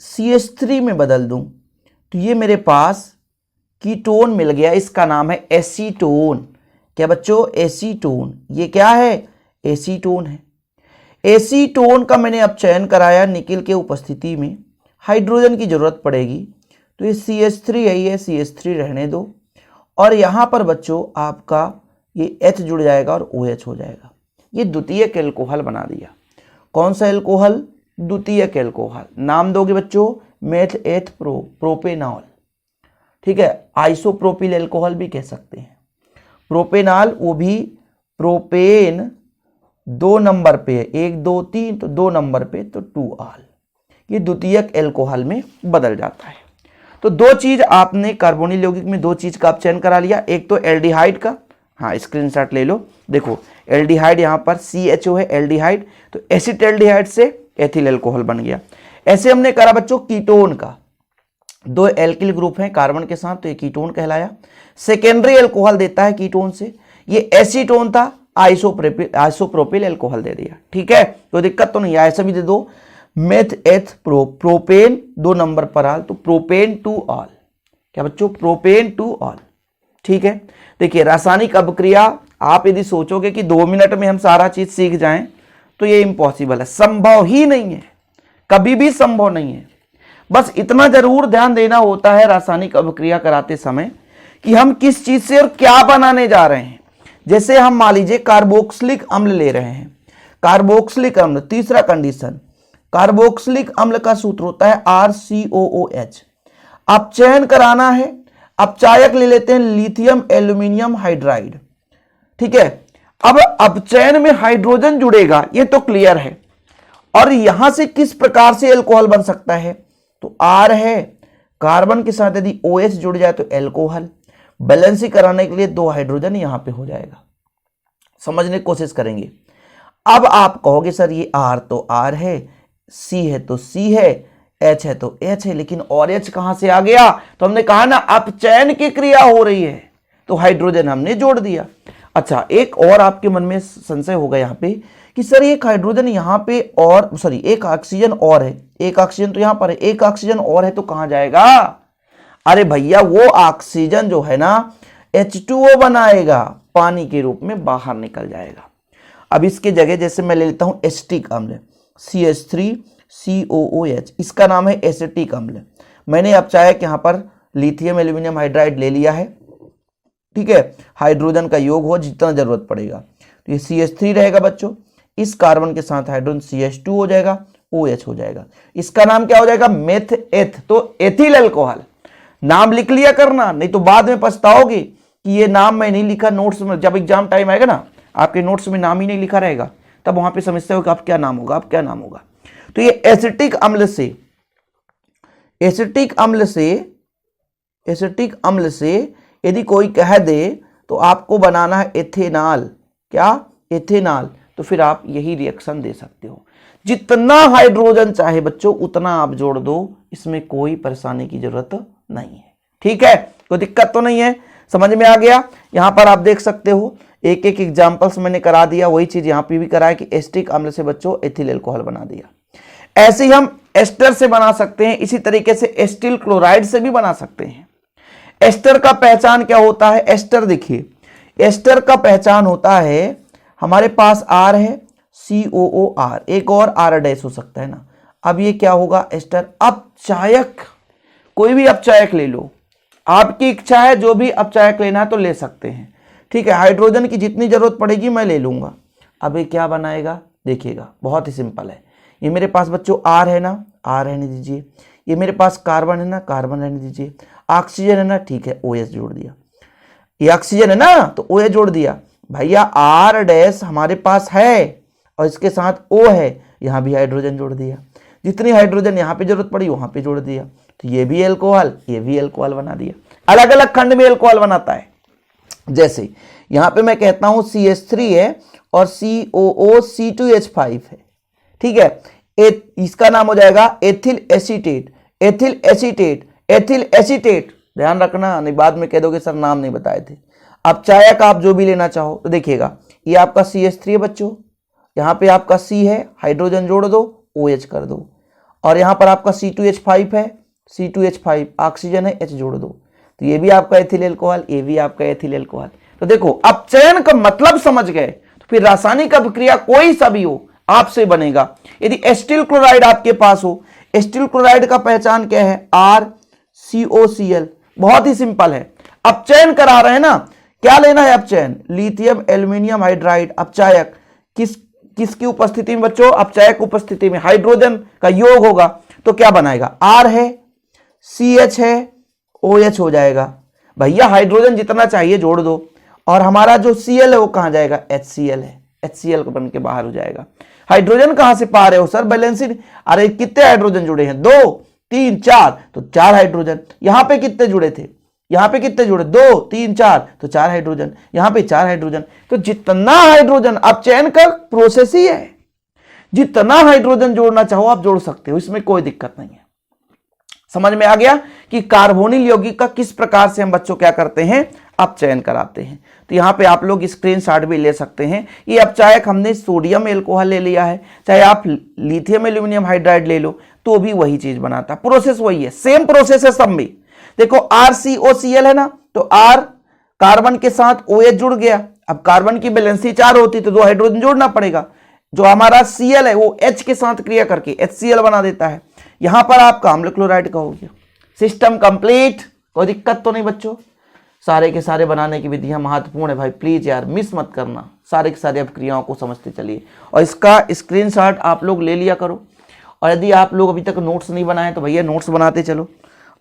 CH3 में बदल दूं तो ये मेरे पास कीटोन मिल गया, इसका नाम है एसीटोन। क्या बच्चों? एसीटोन। ये क्या है? एसीटोन है। एसीटोन का मैंने अब चयन कराया निकिल के उपस्थिति में, हाइड्रोजन की जरूरत पड़ेगी तो ये CH3 है, ये CH3 रहने दो, और यहां पर बच्चों आपका ये H जुड़ जाएगा और OH हो जाएगा। ये द्वितीयक एल्कोहल बना दिया। कौन सा एल्कोहल? द्वितीयक एल्कोहल। नाम दोगे बच्चों मेथ एथ प्रोपेनॉल। ठीक है, आइसोप्रोपिल एल्कोहल भी कह सकते हैं। प्रोपेनॉल, वो भी प्रोपेन 2 नंबर पे है, 1 2 3, तो 2 नंबर पे तो 2 ऑल, ये द्वितीयक एल्कोहल में बदल जाता है। तो 2 चीज आपने कार्बोनिल यौगिक में 2 चीज का आप चयन करा लिया। एक तो एल्डिहाइड का, हाँ स्क्रीनशॉट ले लो, देखो एल्डिहाइड यहाँ पर CHO है एल्डिहाइड, तो एसिटेल्डिहाइड से एथिल एल्कोहल बन गया। ऐसे हमने करा बच्चों कीटोन का, 2 एल्किल ग्रुप हैं कार्बन के साथ, तो ये कीटोन कहलाया। सेकेंडरी एल्कोहल देता है कीटोन से, ये एसीटोन था, आइसोप्रोपिल एल्कोहल दे दिया। ठीक है, तो दिक्कत तो नहीं है, ऐसा भी दे दो मेथ एथ प्रोपेन 2 नंबर पर आल, तो प्रोपेन 2 ऑल। क्या बच्चों? Propane 2 all. ठीक है, देखिए रासायनिक अभिक्रिया आप यदि सोचोगे कि 2 मिनट में हम सारा चीज सीख जाएं तो ये इम्पॉसिबल है, संभव ही नहीं है, कभी भी संभव नहीं है। बस इतना जरूर ध्यान देना होता है रासायनिक अभिक्रिया कराते समय कि हम किस चीज से और क्या बनाने जा रहे हैं। जैसे हम मान लीजिए कार्बोक्सिलिक अम्ल ले रहे हैं, कार्बोक्सिलिक अम्ल, तीसरा कंडीशन, कार्बोक्सिलिक अम्ल का सूत्र होता है RCOOH। अपचयन कराना है, अपचायक ले लेते हैं लिथियम एल्यूमिनियम हाइड्राइड। ठीक है, अब अपचयन में हाइड्रोजन जुड़ेगा, ये तो क्लियर है, और यहां से किस प्रकार से अल्कोहल बन सकता है? तो R है, कार्बन के साथ यदि OH जुड़ जाए तो अल्कोहल। बैलेंसी कराने के लिए 2 हाइड्रोजन यहां पे हो जाएगा। समझने की कोशिश करेंगे। अब आप कहोगे सर ये R तो R है, C है तो C है, H है तो H है, लेकिन और H कहां से आ गया? तो हमने कहा ना अपचयन की क्रिया हो रही है, तो हाइड्रोजन हमने जोड़ दिया। अच्छा, एक और आपके मन में संशय होगा यहाँ पे कि सर एक हाइड्रोजन यहाँ पे और सॉरी एक ऑक्सीजन और है, एक ऑक्सीजन तो यहाँ पर है, एक ऑक्सीजन और है तो कहाँ जाएगा? अरे भैया वो ऑक्सीजन जो है ना H2O बनाएगा, पानी के रूप में बाहर निकल जाएगा। अब इसके जगह जैसे मैं ले लेता हूं एसिटिक अम्ल CH3COOH, इसका नाम है एसिटिक अम्ल। मैंने अब चाहे कि यहां पर लिथियम एल्यूमिनियम हाइड्राइड ले लिया है। ठीक है, हाइड्रोजन का योग हो जितना जरूरत पड़ेगा, तो ये CH3 रहेगा बच्चों, इस कार्बन के साथ हाइड्रोजन CH2 हो जाएगा, OH हो जाएगा। इसका नाम क्या हो जाएगा? मेथ एथ, तो एथिल अल्कोहल। नाम लिख लिया करना, नहीं तो बाद में पछताओगे कि ये नाम मैं नहीं लिखा नोट्स में। जब एग्जाम टाइम आएगा ना, आपके नोट्स में नाम ही नहीं लिखा रहेगा, तब वहां पे समझते हो कि आप क्या नाम होगा, आप क्या नाम होगा। तो ये एसिटिक अम्ल से यदि कोई कह दे तो आपको बनाना है एथेनॉल। क्या? एथेनॉल। तो फिर आप यही रिएक्शन दे सकते हो। जितना हाइड्रोजन चाहे बच्चों उतना आप जोड़ दो, इसमें कोई परेशानी की जरूरत नहीं है। ठीक है, कोई दिक्कत तो नहीं है, समझ में आ गया। यहां पर आप देख सकते हो एक एक एग्जांपल्स मैंने करा दिया, वही चीज यहां पे भी कराया कि एसिटिक अम्ल से बच्चों एथिल अल्कोहल बना दिया। ऐसे ही हम एस्टर से बना सकते हैं, इसी तरीके से एस्टिल क्लोराइड से भी बना सकते हैं। एस्टर का पहचान क्या होता है? एस्टर देखिए, एस्टर का पहचान होता है, हमारे पास R है COOR, एक और R डैश हो सकता है ना। अब ये क्या होगा? एस्टर अपचायक कोई भी अपचायक ले लो, आपकी इच्छा है जो भी अपचायक लेना है तो ले सकते हैं, ठीक है। हाइड्रोजन की जितनी जरूरत पड़ेगी मैं ले लूंगा। अब ये क्या बनाएगा देखिएगा, बहुत ही सिंपल है। ये मेरे पास बच्चों R है ना, R रहने दीजिए। ये मेरे पास कार्बन है ना, कार्बन रहने दीजिए। ऑक्सीजन है ना, ठीक है, OH जोड़ दिया। ये ऑक्सीजन है ना तो OH जोड़ दिया। भैया R डैश हमारे पास है और इसके साथ O है, यहाँ भी हाइड्रोजन जोड़ दिया। जितनी हाइड्रोजन यहाँ पे जरूरत पड़ी वहां पे जोड़ दिया, तो ये भी एल्कोहल, ये भी एल्कोहल बना दिया। अलग अलग खंड में एल्कोहल बनाता है। जैसे यहां पे मैं कहता हूं CH3 है और COO C2H5 है, ठीक है। इसका नाम हो जाएगा ethyl acetate, ethyl acetate, ethyl acetate. ध्यान रखना, नहीं बाद में कह दोगे सर नाम नहीं बताए थे। अब चायक आप जो भी लेना चाहो तो देखिएगा, ये आपका CH3 है बच्चों, यहाँ पे आपका C है, हाइड्रोजन जोड़ दो, OH कर दो। और यहाँ पर आपका C2H5 है, C2H5 ऑक्सीजन है, H जोड़ दो, तो ये भी आपका एथिल एल्कोहल, ये भी आपका एथिल एल्कोहल। तो देखो अपचयन का मतलब समझ गए, तो फिर रासायनिक अभिक्रिया कोई सा भी हो आपसे बनेगा। यदि एस्टिल क्लोराइड आपके पास हो, एस्टिल क्लोराइड का पहचान क्या है, RCOCl, बहुत ही सिंपल है। अपचयन करा रहे हैं ना, क्या लेना है अपचयन, लिथियम एल्यूमिनियम हाइड्राइड अपचायक, किसकी उपस्थिति में बच्चों, अपचायक उपस्थिति में हाइड्रोजन का योग होगा, तो क्या बनाएगा, R है, CH है, OH हो जाएगा। भैया हाइड्रोजन जितना चाहिए जोड़ दो, और हमारा जो Cl है वो कहां जाएगा, HCl है, HCl को बन के बाहर हो जाएगा। हाइड्रोजन कहां से पा रहे हो सर, बैलेंसिंग। अरे कितने हाइड्रोजन जुड़े हैं, 2 3 4, तो 4 हाइड्रोजन। यहां पे कितने जुड़े थे, यहां पे कितने जुड़े, 2 3 4, तो 4 हाइड्रोजन, यहां पे 4 हाइड्रोजन। तो जितना हाइड्रोजन, अपचयन का प्रोसेस ही है, जितना हाइड्रोजन जोड़ना चाहो आप जोड़ सकते हो, इसमें कोई दिक्कत नहीं है। समझ में आ गया कि कार्बोनिल यौगिक का किस प्रकार से हम बच्चों क्या करते हैं, अपचयन कराते हैं। तो यहां पे आप लोग स्क्रीनशॉट भी ले सकते हैं। ये अपचायक हमने सोडियम एल्कोहल ले लिया है, चाहे आप लिथियम एल्यूमिनियम हाइड्राइड ले लो तो भी वही चीज बनाता है, प्रोसेस वही है, सेम प्रोसेस है सब में। देखो RCOCl है ना, तो R कार्बन के साथ OH जुड़ गया। अब कार्बन की वैलेंसी 4 होती तो 2 हाइड्रोजन जोड़ना पड़ेगा। जो हमारा Cl है वो H के साथ क्रिया करके HCl बना देता है। यहां पर आपका अम्ल क्लोराइड का हो गया। सिस्टम कंप्लीट, कोई दिक्कत तो नहीं बच्चों। सारे के सारे बनाने की विधियां महत्वपूर्ण है भाई, प्लीज यार मिस मत करना, सारे के सारे अपक्रियाओं को समझते चलिए। और इसका स्क्रीनशॉट आप लोग ले लिया करो। और यदि आप लोग अभी तक नोट्स नहीं बनाए तो भैया नोट्स बनाते चलो।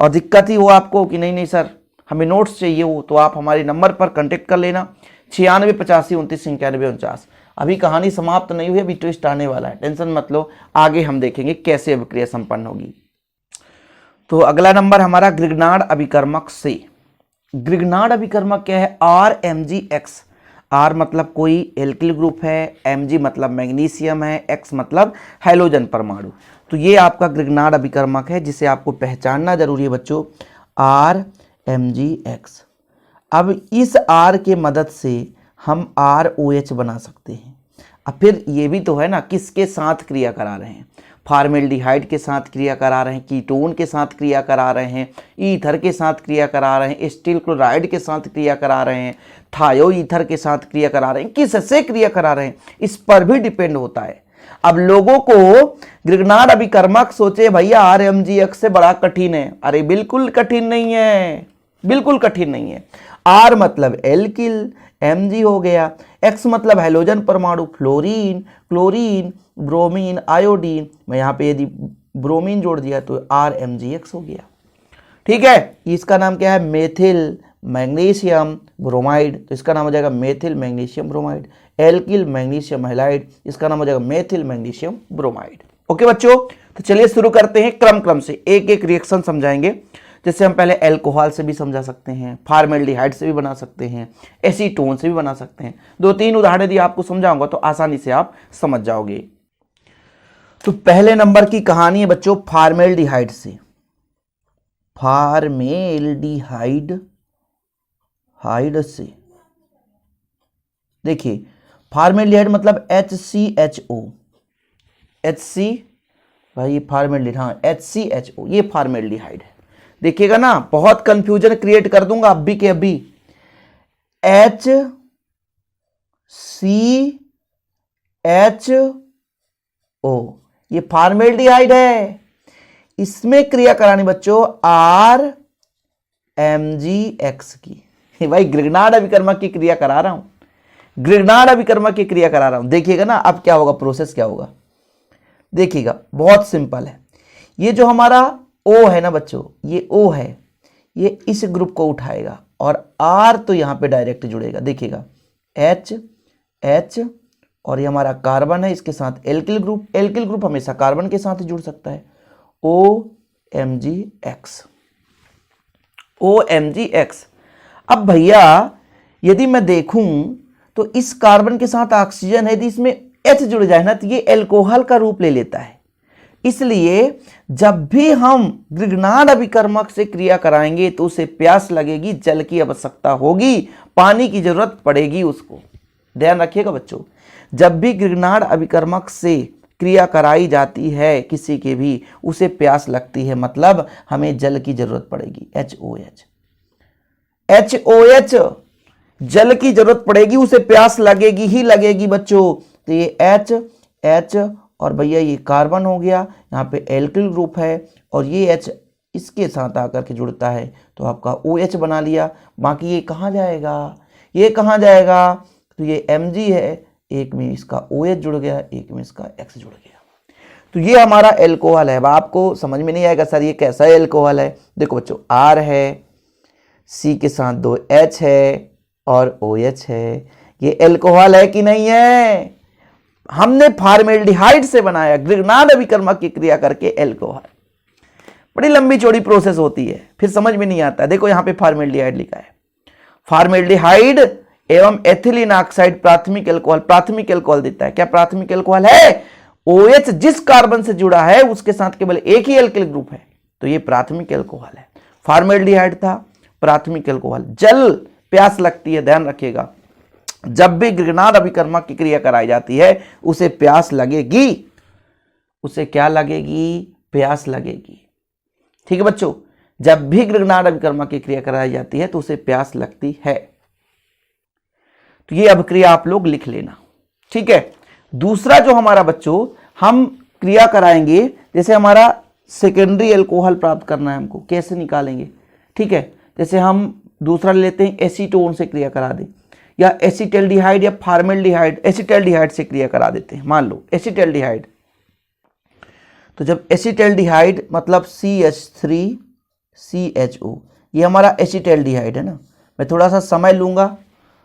और दिक्कत ही हो आपको कि नहीं सर हमें नोट्स चाहिए हो, तो आप हमारे नंबर पर कांटेक्ट कर लेना, 96 85 29 91 49। अभी कहानी समाप्त नहीं हुई, अभी ट्विस्ट आने वाला है, टेंशन मत लो, आगे हम देखेंगे कैसे अभिक्रिया संपन्न होगी। तो अगला नंबर हमारा ग्रिग्नार्ड अभिकर्मक से। ग्रिग्नार्ड अभिकर्मक क्या है, RMgX। R मतलब कोई एल्किल ग्रुप है, Mg मतलब मैग्नीशियम है, X मतलब हैलोजन परमाणु। तो ये आपका ग्रिग्नार्ड अभिकर्मक है जिसे आपको पहचानना जरूरी है बच्चों, RMgX। अब इस R के मदद से हम ROH बना सकते हैं। अब फिर ये भी तो है ना, किसके साथ क्रिया करा रहे हैं, फार्मेल्डिहाइड के साथ क्रिया करा रहे हैं, कीटोन के साथ क्रिया करा रहे हैं, ईथर के साथ क्रिया करा रहे हैं, एस्टिल क्लोराइड के साथ क्रिया करा रहे हैं, थायो ईथर के साथ क्रिया करा रहे हैं, किससे क्रिया करा रहे हैं इस पर भी डिपेंड होता है। अब लोगों को ग्रिग्नार्ड अभिकर्मक सोचे भैया RMgX से बड़ा कठिन है, अरे बिल्कुल कठिन नहीं है, बिल्कुल कठिन नहीं है। R मतलब एल्किल, Mg हो गया, X मतलब हैलोजन परमाणु, फ्लोरीन, क्लोरीन, ब्रोमीन, आयोडीन। मैं यहाँ पे यदि ब्रोमीन जोड़ दिया तो RMgX हो गया, ठीक है। इसका नाम क्या है, मेथिल मैग्नीशियम ब्रोमाइड, तो इसका नाम हो जाएगा methyl magnesium bromide. Alkyl magnesium halide, इसका नाम हो जाएगा मेथिल मैग्नीशियम ब्रोमाइड। ओके बच्चों, तो चलिए शुरू करते हैं, क्रम से एक एक रिएक्शन समझाएंगे। जैसे हम पहले एल्कोहल से भी समझा सकते हैं, फार्मेल्डिहाइड से भी बना सकते हैं, एसीटोन से भी बना सकते हैं। 2-3 उदाहरण यदि आपको समझाऊंगा तो आसानी से आप समझ जाओगे। तो पहले नंबर की कहानी है बच्चों फार्मेल्डिहाइड से। फार्मेल्डिहाइड से देखिए, फार्मेल्डिहाइड मतलब HCHO, भाई ये फार्मेल्डिहाइड, हाँ HCHO, ये फार्मेल्डिहाइड है। देखिएगा ना, बहुत कंफ्यूजन क्रिएट कर दूंगा अभी के अभी। HCHO ये फार्मेल्डिहाइड है, इसमें क्रिया करानी बच्चों RMgX की। भाई ग्रिग्नार्ड अभिकर्मक की क्रिया करा रहा हूं, ग्रिग्नार्ड अभिकर्मक की क्रिया करा रहा हूं। देखिएगा ना अब क्या होगा, प्रोसेस क्या होगा, देखिएगा बहुत सिंपल है। ये जो हमारा O है ना बच्चों, ये O है, ये इस ग्रुप को उठाएगा और R तो यहां पे डायरेक्ट जुड़ेगा। देखिएगा H और ये हमारा कार्बन है, इसके साथ एल्किल ग्रुप, एल्किल ग्रुप हमेशा कार्बन के साथ जुड़ सकता है, OMgX, OMgX। अब भैया यदि मैं देखूं तो इस कार्बन के साथ ऑक्सीजन है, यदि इसमें H जुड़ जाए ना तो ये एल्कोहल का रूप ले लेता है। इसलिए जब भी हम ग्रिग्नार्ड अभिकर्मक से क्रिया कराएंगे तो उसे प्यास लगेगी, जल की आवश्यकता होगी, पानी की जरूरत पड़ेगी उसको। ध्यान रखिएगा बच्चों, जब भी ग्रिग्नार्ड अभिकर्मक से क्रिया कराई जाती है किसी के भी, उसे प्यास लगती है, मतलब हमें जल की जरूरत पड़ेगी, HOH, HOH जल की जरूरत पड़ेगी, उसे प्यास लगेगी ही लगेगी बच्चों। तो ये H और भैया ये कार्बन हो गया, यहाँ पे एल्किल ग्रुप है और ये H इसके साथ आकर के जुड़ता है तो आपका OH बना लिया। बाकी ये कहाँ जाएगा, ये कहाँ जाएगा, तो ये Mg है, एक में इसका OH जुड़ गया, एक में इसका X जुड़ गया, तो ये हमारा एल्कोहल है। अब आपको समझ में नहीं आएगा सर ये कैसा एल्कोहल है। देखो बच्चों R है, C के साथ 2 H है और OH है, ये एल्कोहल है कि नहीं है? हमने फॉर्मेल्डिहाइड से बनाया, ग्रिग्नार्ड अभिकर्मक की क्रिया करके एल्कोहल। बड़ी लंबी चौड़ी प्रोसेस होती है, फिर समझ में नहीं आता। देखो यहाँ पे फॉर्मेल्डिहाइड लिखा है, फॉर्मेल्डिहाइड एवं एथिलीन ऑक्साइड प्राथमिक एल्कोहल, प्राथमिक एल्कोहल देता है। क्या प्राथमिक एल्कोहल है? OH जिस कार्बन से जुड़ा है उसके साथ केवल एक ही एल्किल ग्रुप है, तो ये प्राथमिक एल्कोहल है। फॉर्मेल्डिहाइड था प्राथमिक एल्कोहल। जल प्यास लगती है, ध्यान रखिएगा, जब भी ग्रिग्नार्ड अभिकर्मक की क्रिया कराई जाती है उसे प्यास लगेगी, उसे क्या लगेगी, प्यास लगेगी। ठीक है बच्चों, जब भी ग्रिग्नार्ड अभिकर्मक की क्रिया कराई जाती है तो उसे प्यास लगती है। तो ये अभिक्रिया आप लोग लिख लेना, ठीक है। दूसरा जो हमारा बच्चों हम क्रिया कराएंगे, जैसे हमारा सेकेंडरी एल्कोहल प्राप्त करना है हमको, कैसे निकालेंगे, ठीक है। जैसे हम दूसरा लेते हैं, एसीटोन से क्रिया करा दें, या एसिटल्डिहाइड या फॉर्मेल्डिहाइड, एसिटल्डिहाइड से क्रिया करा देते हैं। मान लो एसिटल्डिहाइड, तो जब एसिटल्डिहाइड मतलब CH3CHO, ये हमारा एसिटल्डिहाइड है ना। मैं थोड़ा सा समय लूंगा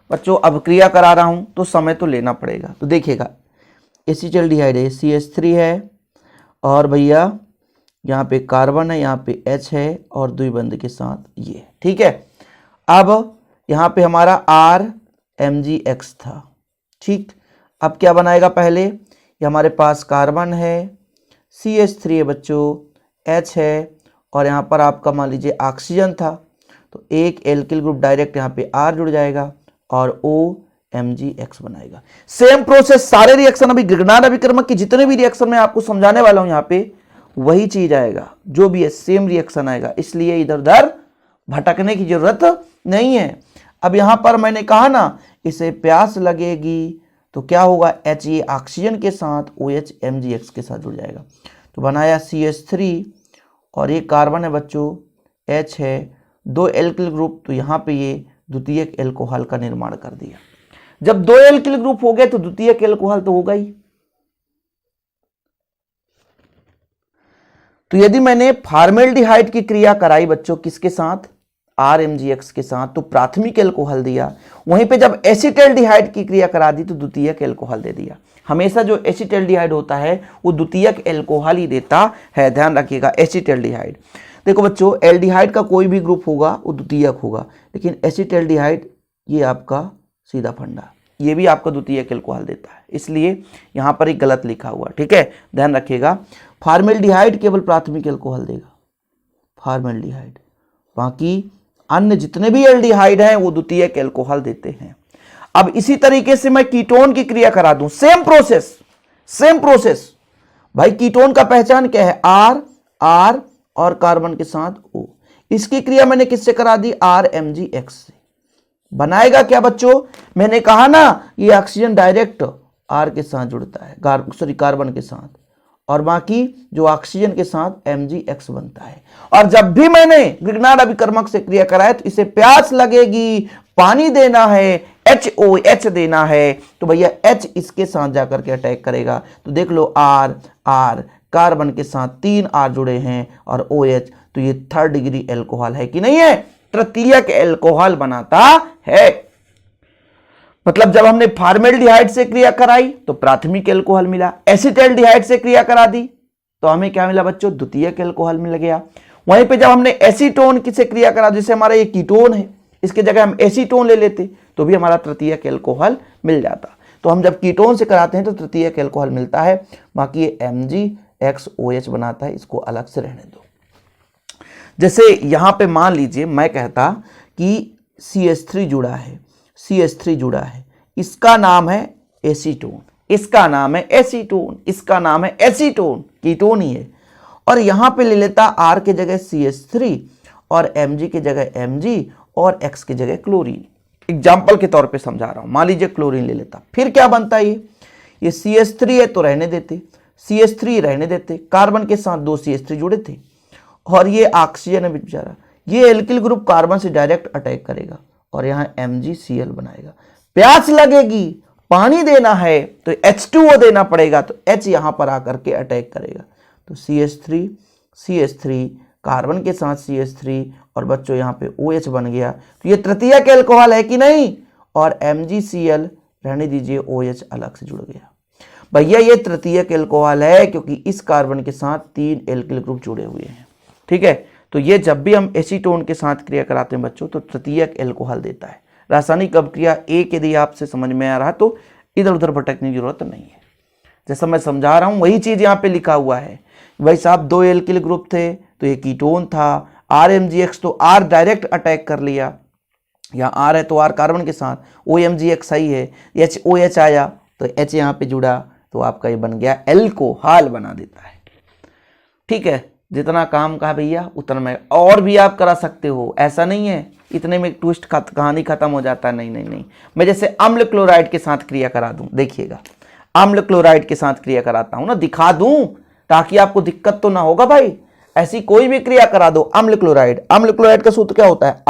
बच्चों, अब क्रिया करा रहा हूं तो समय तो लेना पड़ेगा। तो देखिएगा एसिटल्डिहाइड है, CH3 है और भैया यहाँ पे कार्बन है, यहाँ पे H है और द्विबंध के साथ ये, ठीक है। अब यहाँ पे हमारा RMgX था, ठीक। अब क्या बनाएगा, पहले ये हमारे पास कार्बन है, CH3 है बच्चों, H है और यहाँ पर आपका मान लीजिए ऑक्सीजन था, तो एक एल्किल ग्रुप डायरेक्ट यहाँ पे R जुड़ जाएगा और OMgX बनाएगा। सेम प्रोसेस, सारे रिएक्शन अभी ग्रिग्नार्ड अभिकर्मक की जितने भी रिएक्शन मैं आपको समझाने वाला हूँ यहाँ पे वही चीज आएगा, जो भी है सेम रिएक्शन आएगा, इसलिए इधर उधर भटकने की जरूरत नहीं है। अब यहां पर मैंने कहा ना इसे प्यास लगेगी तो क्या होगा, H ये ऑक्सीजन के साथ OH MgX के साथ जुड़ जाएगा, तो बनाया CH3 और ये कार्बन है बच्चों, H है, 2 एल्किल ग्रुप, तो यहाँ पे ये द्वितीयक एल्कोहल का निर्माण कर दिया। जब 2 एल्किल ग्रुप हो गए तो द्वितीयक एल्कोहल तो होगा ही। तो यदि मैंने फॉर्मेल्डिहाइड की क्रिया कराई बच्चों किसके साथ, RMgX के साथ, तो प्राथमिक एल्कोहल दिया। वहीं पे जब एसिटल्डिहाइड की क्रिया करा दी तो द्वितीयक एल्कोहल दे दिया। हमेशा जो एसिटल्डिहाइड होता है वो द्वितीयक एल्कोहल ही देता है, ध्यान रखिएगा। एसिटल्डिहाइड, देखो बच्चों एल्डिहाइड का कोई भी ग्रुप होगा वो द्वितीयक होगा, लेकिन एसिटल्डिहाइड ये आपका सीधा फंडा, ये भी आपको द्वितीयक एल्कोहल देता है, इसलिए यहां पर एक गलत लिखा हुआ, ठीक है, ध्यान रखिएगा। फॉर्मेल्डिहाइड केवल प्राथमिक एल्कोहल देगा, फॉर्मेल्डिहाइड, बाकी अन्य जितने भी एल्डिहाइड हैं वो द्वितीयक एल्कोहल देते हैं। अब इसी तरीके से मैं कीटोन की क्रिया करा दूं, सेम प्रोसेस, सेम प्रोसेस। भाई कीटोन का पहचान क्या है, R और कार्बन के साथ O। इसकी क्रिया मैंने किससे करा दी, RMgX से। बनाएगा क्या बच्चों, मैंने कहा ना ये ऑक्सीजन डायरेक्ट R के साथ जुड़ता है, कार्बन के साथ, और बाकी जो ऑक्सीजन के साथ MgX बनता है। और जब भी मैंने ग्रिग्नार्ड अभिकर्मक से क्रिया कराया तो इसे प्यास लगेगी, पानी देना है, HOH देना है, तो भैया H इसके साथ जाकर के अटैक करेगा। तो देख लो R कार्बन के साथ 3 R जुड़े हैं और OH, तो ये 3rd डिग्री एल्कोहल है कि नहीं है, तृतीयक एल्कोहल बनाता है। मतलब जब हमने फॉर्मेल्डिहाइड से क्रिया कराई तो प्राथमिक एल्कोहल मिला, एसिटाल्डिहाइड से क्रिया करा दी तो हमें क्या मिला बच्चों, द्वितीयक एल्कोहल मिल गया। वहीं पे जब हमने एसीटोन से क्रिया करा, जैसे हमारा ये कीटोन है, इसके जगह हम एसीटोन ले लेते तो भी हमारा तृतीयक एल्कोहल मिल जाता। तो हम जब कीटोन से कराते हैं तो तृतीयक एल्कोहल मिलता है। बाकी ये MgXOH बनाता है, इसको अलग से रहने दो। जैसे यहां पे मान लीजिए मैं कहता कि CH3 जुड़ा है, CH3 जुड़ा है, इसका नाम है एसीटोन, इसका नाम है एसीटोन, इसका नाम है एसीटोन, कीटोन ही है। और यहां पे ले लेता R के जगह CH3 और Mg के जगह Mg और X की जगह क्लोरीन। एग्जाम्पल के तौर पे समझा रहा हूं, मान लीजिए क्लोरीन ले लेता, फिर क्या बनता है, ये CH3 है तो रहने देते, CH3 रहने देते, कार्बन के साथ 2 CH3 जुड़े थे और ये ऑक्सीजन है बेचारा, ये एल्किल ग्रुप कार्बन से डायरेक्ट अटैक करेगा और यहाँ MgCl बनाएगा। प्यास लगेगी, पानी देना है तो H2O देना पड़ेगा, तो H यहां पर आकर के अटैक करेगा। तो CH3 कार्बन के साथ CH3 और बच्चों यहाँ पे OH बन गया, तो ये तृतीयक एल्कोहल है कि नहीं, और MgCl रहने दीजिए, OH अलग से जुड़ गया। भैया ये तृतीयक एल्कोहल है क्योंकि इस कार्बन के साथ 3 एल्किल ग्रुप जुड़े हुए हैं। ठीक है, तो ये जब भी हम एसीटोन के साथ क्रिया कराते हैं बच्चों तो तृतीयक एल्कोहल देता है। रासायनिक अभिक्रिया एक यदि आपसे समझ में आ रहा है तो इधर उधर भटकने की जरूरत नहीं है। जैसा मैं समझा रहा हूं वही चीज यहाँ पे लिखा हुआ है। भाई साहब 2 एल्किल ग्रुप थे तो ये कीटोन था, RMgX तो R डायरेक्ट अटैक कर लिया, यहाँ R है तो R कार्बन के साथ, OMgX सही है, HOH आया तो H यहाँ पे जुड़ा तो आपका ये बन गया एल्कोहल बना देता है। ठीक है, जितना काम कहा भैया उतना मैं और भी आप करा सकते हो, ऐसा नहीं है इतने में ट्विस्ट कहानी खत्म हो जाता है। नहीं नहीं नहीं, मैं जैसे अम्ल क्लोराइड के साथ क्रिया करा दूं, देखिएगा अम्ल क्लोराइड के साथ क्रिया कराता हूं ना, दिखा दूं ताकि आपको दिक्कत तो ना होगा भाई। ऐसी कोई भी क्रिया करा दो, अम्ल क्लोराइड का सूत्र क्या होता है,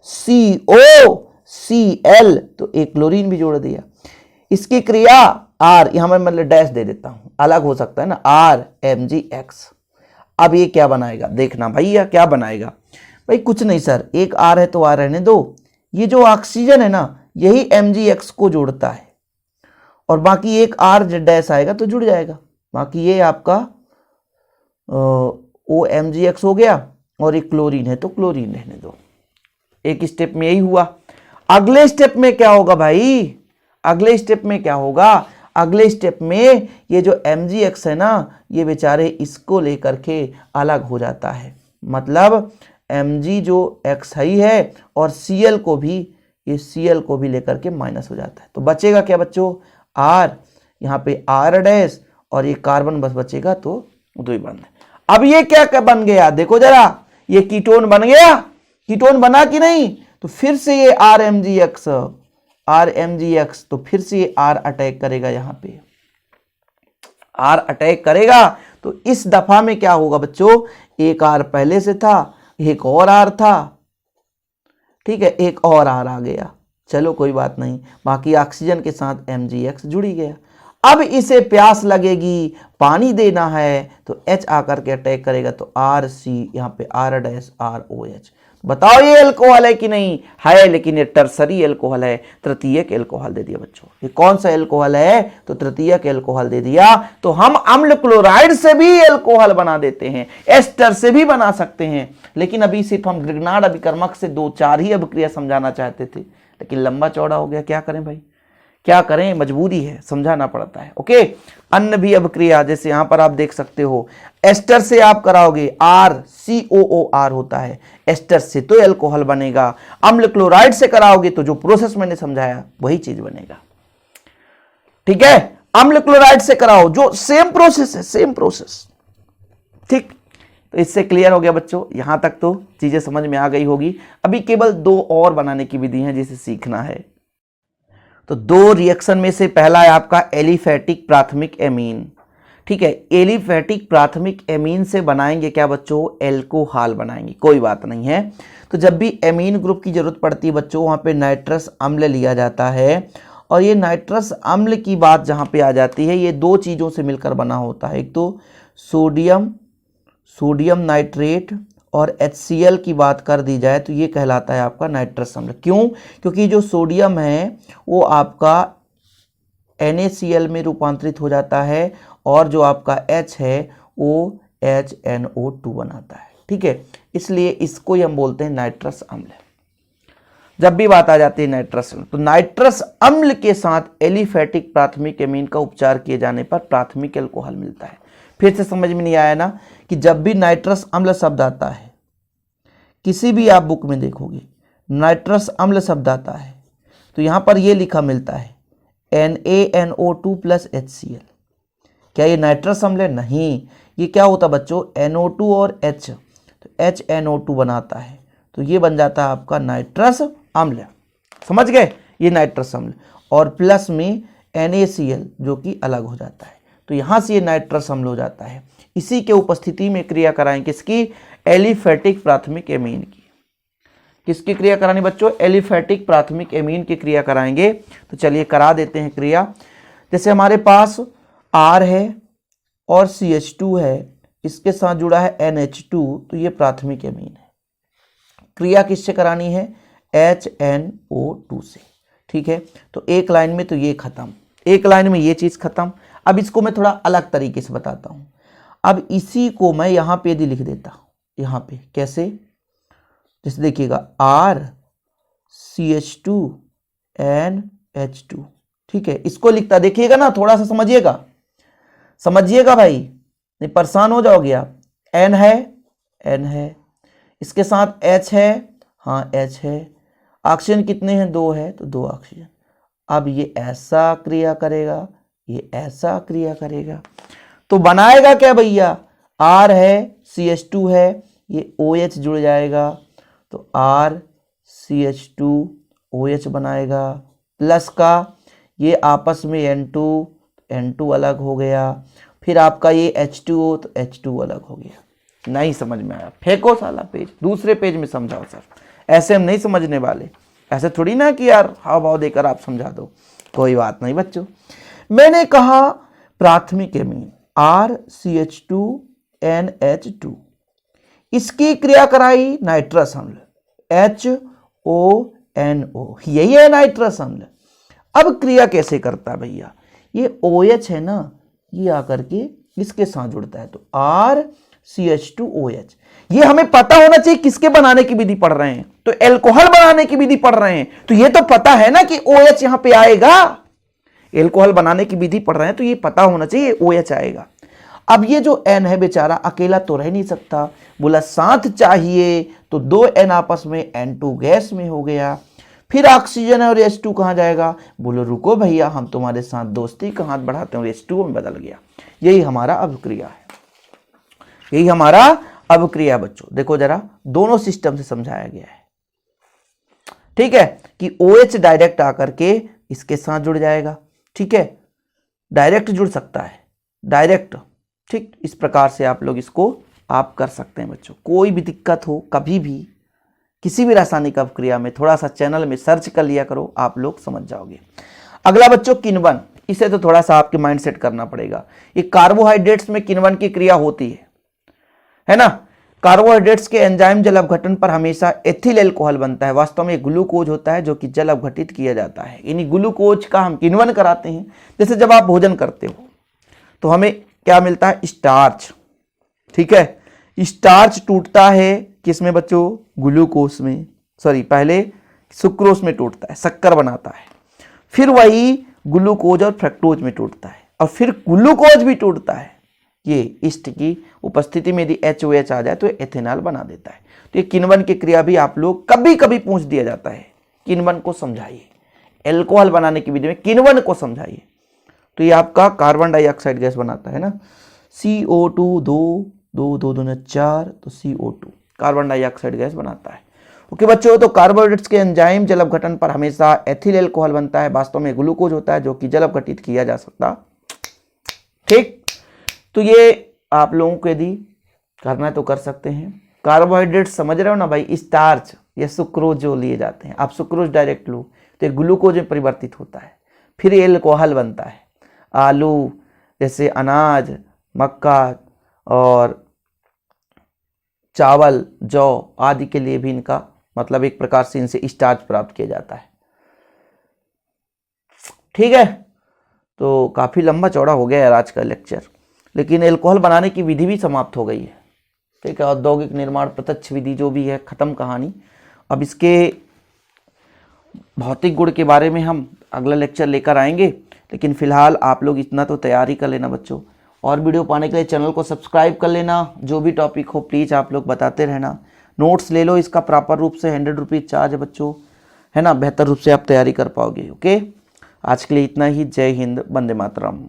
RCOCl, तो एक क्लोरीन भी जोड़ दिया। इसकी क्रिया R, यहां मैं मतलब डैश दे देता हूं, अलग हो सकता है ना, RMgX। अब ये क्या बनाएगा, देखना भैया क्या बनाएगा। भाई कुछ नहीं सर, एक R है तो R रहने दो, ये जो ऑक्सीजन है ना यही MgX को जोड़ता है और बाकी एक R डैश आएगा तो जुड़ जाएगा। बाकी ये आपका OMgX हो गया और एक क्लोरीन है तो क्लोरीन रहने दो। एक स्टेप में यही हुआ। अगले स्टेप में क्या होगा भाई, अगले स्टेप में क्या होगा, अगले स्टेप में ये जो MgX है ना ये बेचारे इसको लेकर के अलग हो जाता है, मतलब Mg जो X ही है और Cl को भी, ये Cl को भी लेकर के माइनस हो जाता है। तो बचेगा क्या बच्चों, R, यहाँ पे R डैश और ये कार्बन बस बचेगा तो दो ही बन। अब ये क्या बन गया, देखो जरा, ये कीटोन बन गया, कीटोन बना कि नहीं, तो फिर से ये RMgX, तो फिर से ये R अटैक करेगा, यहाँ पे R अटैक करेगा। तो इस दफा में क्या होगा बच्चों, एक R पहले से था, एक और R था, ठीक है, एक और R आ गया, चलो कोई बात नहीं, बाकी ऑक्सीजन के साथ MgX जुड़ी गया। अब इसे प्यास लगेगी, पानी देना है तो H आकर के अटैक करेगा, तो RC, यहाँ पे R डैश ROH। बताओ ये एल्कोहल है कि नहीं है, लेकिन ये टर्सरी एल्कोहल है, तृतीयक एल्कोहल दे दिया बच्चों। ये कौन सा एल्कोहल है, तो तृतीयक एल्कोहल दे दिया। तो हम अम्ल क्लोराइड से भी एल्कोहल बना देते हैं, एस्टर से भी बना सकते हैं, लेकिन अभी सिर्फ हम ग्रिग्नार्ड अभिकर्मक से 2-4 ही अभिक्रिया समझाना चाहते थे, लेकिन लंबा चौड़ा हो गया, क्या करें भाई, क्या करें, मजबूरी है, समझाना पड़ता है। ओके, अन्य भी अभिक्रिया जैसे यहां पर आप देख सकते हो, एस्टर से आप कराओगे, RCOOR होता है, एस्टर से तो एल्कोहल बनेगा। अम्ल क्लोराइड से कराओगे तो जो प्रोसेस मैंने समझाया वही चीज बनेगा। ठीक है, अम्ल क्लोराइड से कराओ, जो सेम प्रोसेस है, सेम प्रोसेस। ठीक, तो इससे क्लियर हो गया बच्चों, यहां तक तो चीजें समझ में आ गई होगी। अभी केवल 2 और बनाने की विधि है जिसे सीखना है। तो 2 रिएक्शन में से पहला है आपका एलिफेटिक प्राथमिक एमीन। ठीक है, एलिफेटिक प्राथमिक एमीन से बनाएंगे क्या बच्चों, एल्कोहल बनाएंगे, कोई बात नहीं है। तो जब भी एमीन ग्रुप की जरूरत पड़ती है बच्चों, वहां पे नाइट्रस अम्ल लिया जाता है। और ये नाइट्रस अम्ल की बात जहां पे आ जाती है, ये दो चीजों से मिलकर बना होता है। एक तो सोडियम नाइट्रेट और HCl की बात कर दी जाए तो ये कहलाता है आपका नाइट्रस अम्ल। क्यों? क्योंकि जो सोडियम है वो आपका NaCl में रूपांतरित हो जाता है और जो आपका H है वो HNO2 बनाता है। ठीक है, इसलिए इसको ही हम बोलते हैं नाइट्रस अम्ल। जब भी बात आ जाती है नाइट्रस अम्ल, तो नाइट्रस अम्ल के साथ एलिफेटिक प्राथमिक एमीन का उपचार किए जाने पर प्राथमिक एल्कोहल मिलता है। फिर से समझ में नहीं आया ना कि जब भी नाइट्रस अम्ल शब्द आता है, किसी भी आप बुक में देखोगे नाइट्रस अम्ल शब्द आता है तो यहां पर ये लिखा मिलता है NaNO2 प्लस HCl। क्या ये नाइट्रस अम्ल है? नहीं, ये क्या होता बच्चों, NO2 और H, तो HNO2 बनाता है, तो ये बन जाता है आपका नाइट्रस अम्ल। समझ गए, ये नाइट्रस अम्ल। और प्लस में NaCl जो कि अलग हो जाता है, तो यहां से ये नाइट्रस अम्ल हो जाता है। इसी के उपस्थिति में क्रिया कराएं किसकी, एलिफेटिक प्राथमिक एमीन की। किसकी क्रिया करानी बच्चों, एलिफेटिक प्राथमिक एमीन की क्रिया कराएंगे। तो चलिए करा देते हैं क्रिया। जैसे हमारे पास R है और CH2 है, इसके साथ जुड़ा है NH2, तो ये प्राथमिक एमीन है। क्रिया किससे करानी है, HNO2 से। ठीक है, तो एक लाइन में तो ये खत्म, एक लाइन में ये चीज खत्म। अब इसको मैं थोड़ा अलग तरीके से बताता हूं। अब इसी को मैं यहां पे यदि लिख देता हूं, यहां पे कैसे, जैसे देखिएगा RCH2NH2। ठीक है, इसको लिखता देखिएगा ना, थोड़ा सा समझिएगा, समझिएगा भाई, नहीं परेशान हो जाओगे आप। N है, इसके साथ H है, हाँ H है, ऑक्सीजन कितने हैं, 2 है, तो 2 ऑक्सीजन। अब ये ऐसा क्रिया करेगा, ये ऐसा क्रिया करेगा, तो बनाएगा क्या भैया, R है, CH2 है, ये OH जुड़ जाएगा, तो RCH2OH बनाएगा, प्लस का ये आपस में N2 अलग हो गया, फिर आपका ये H2O, तो H2 अलग हो गया। नहीं समझ में आया, फेंको साला पेज, दूसरे पेज में समझाओ सर। ऐसे हम नहीं समझने वाले, ऐसे थोड़ी ना कि यार हाव भाव देकर आप समझा दो। कोई बात नहीं बच्चों, मैंने कहा प्राथमिक एमीन RCH2NH2, इसकी क्रिया कराई नाइट्रस अम्ल HONO, यही है नाइट्रस अम्ल। अब क्रिया कैसे करता है भैया, ये OH है ना, ये आकर के इसके साथ जुड़ता है, तो RCH2OH। ये हमें पता होना चाहिए किसके बनाने की विधि पढ़ रहे हैं, तो एल्कोहल बनाने की विधि पढ़ रहे हैं, तो ये तो पता है ना कि OH यहां पे आएगा। एल्कोहल बनाने की विधि पढ़ रहे हैं तो ये पता होना चाहिए OH आएगा। अब ये जो N है बेचारा अकेला तो रह नहीं सकता, बोला साथ चाहिए, तो 2 N आपस में N2 गैस में हो गया। फिर ऑक्सीजन और H2 कहाँ जाएगा, बोलो रुको भैया हम तुम्हारे साथ दोस्ती का हाथ बढ़ाते हैं, और H2 में बदल गया। यही हमारा अभिक्रिया है, यही हमारा अभिक्रिया बच्चों। देखो जरा, दोनों सिस्टम से समझाया गया है। ठीक है, कि OH डायरेक्ट आकर के इसके साथ जुड़ जाएगा। ठीक है, डायरेक्ट जुड़ सकता है, डायरेक्ट। ठीक, इस प्रकार से आप लोग इसको आप कर सकते हैं बच्चों। कोई भी दिक्कत हो कभी भी किसी भी रासायनिक अभिक्रिया में, थोड़ा सा चैनल में सर्च कर लिया करो, आप लोग समझ जाओगे। अगला बच्चों किण्वन, इसे तो थोड़ा सा आपके माइंड सेट करना पड़ेगा। ये कार्बोहाइड्रेट्स में किण्वन की क्रिया होती है ना। कार्बोहाइड्रेट्स के एंजाइम जल अपघटन पर हमेशा एथिल एल्कोहल बनता है। वास्तव में ग्लूकोज होता है जो कि जल अपघटित किया जाता है, यानी ग्लूकोज का हम किण्वन कराते हैं। जैसे जब आप भोजन करते हो तो हमें क्या मिलता है, स्टार्च। ठीक है, स्टार्च टूटता है किसमें बच्चों, ग्लूकोज में, सॉरी पहले सुक्रोज में टूटता है, शक्कर बनाता है, फिर वही ग्लूकोज और फ्रक्टोज में टूटता है, और फिर ग्लूकोज भी टूटता है। ये ईस्ट की उपस्थिति में यदि HOH आ जाए तो एथेनॉल बना देता है। तो ये किण्वन की क्रिया भी आप लोग कभी कभी पूछ दिया जाता है, किण्वन को समझाइए, एल्कोहल बनाने की विधि में किण्वन को समझाइए। तो ये आपका कार्बन डाइऑक्साइड गैस बनाता है ना, CO2 2 4, तो CO2 कार्बन डाइऑक्साइड गैस बनाता है। ओके बच्चों, तो कार्बोहाइड्रेट्स के एंजाइम जल अपघटन पर हमेशा एथिल एल्कोहल बनता है। वास्तव में ग्लूकोज होता है जो कि जल अपघटित किया जा सकता। ठीक, तो ये आप लोगों को यदि करना है तो कर सकते हैं। कार्बोहाइड्रेट समझ रहे हो ना भाई, स्टार्च या सुक्रोज जो लिए जाते हैं, आप सुक्रोज डायरेक्ट लो तो ग्लूकोज में परिवर्तित होता है, फिर ये एल्कोहल बनता है। आलू जैसे अनाज, मक्का और चावल, जौ आदि के लिए भी इनका मतलब एक प्रकार से इनसे स्टार्च प्राप्त किया जाता है। ठीक है, तो काफ़ी लंबा चौड़ा हो गया यार आज का लेक्चर, लेकिन एल्कोहल बनाने की विधि भी समाप्त हो गई है। ठीक है, औद्योगिक निर्माण प्रत्यक्ष विधि जो भी है खत्म कहानी। अब इसके भौतिक गुण के बारे में हम अगला लेक्चर लेकर आएंगे, लेकिन फिलहाल आप लोग इतना तो तैयारी कर लेना बच्चों। और वीडियो पाने के लिए चैनल को सब्सक्राइब कर लेना। जो भी टॉपिक हो प्लीज़ आप लोग बताते रहना। नोट्स ले लो, इसका प्रॉपर रूप से 100 रुपीज़ चार्ज है बच्चों, है ना। बेहतर रूप से आप तैयारी कर पाओगे। ओके, आज के लिए इतना ही। जय हिंद, वंदे मातरम।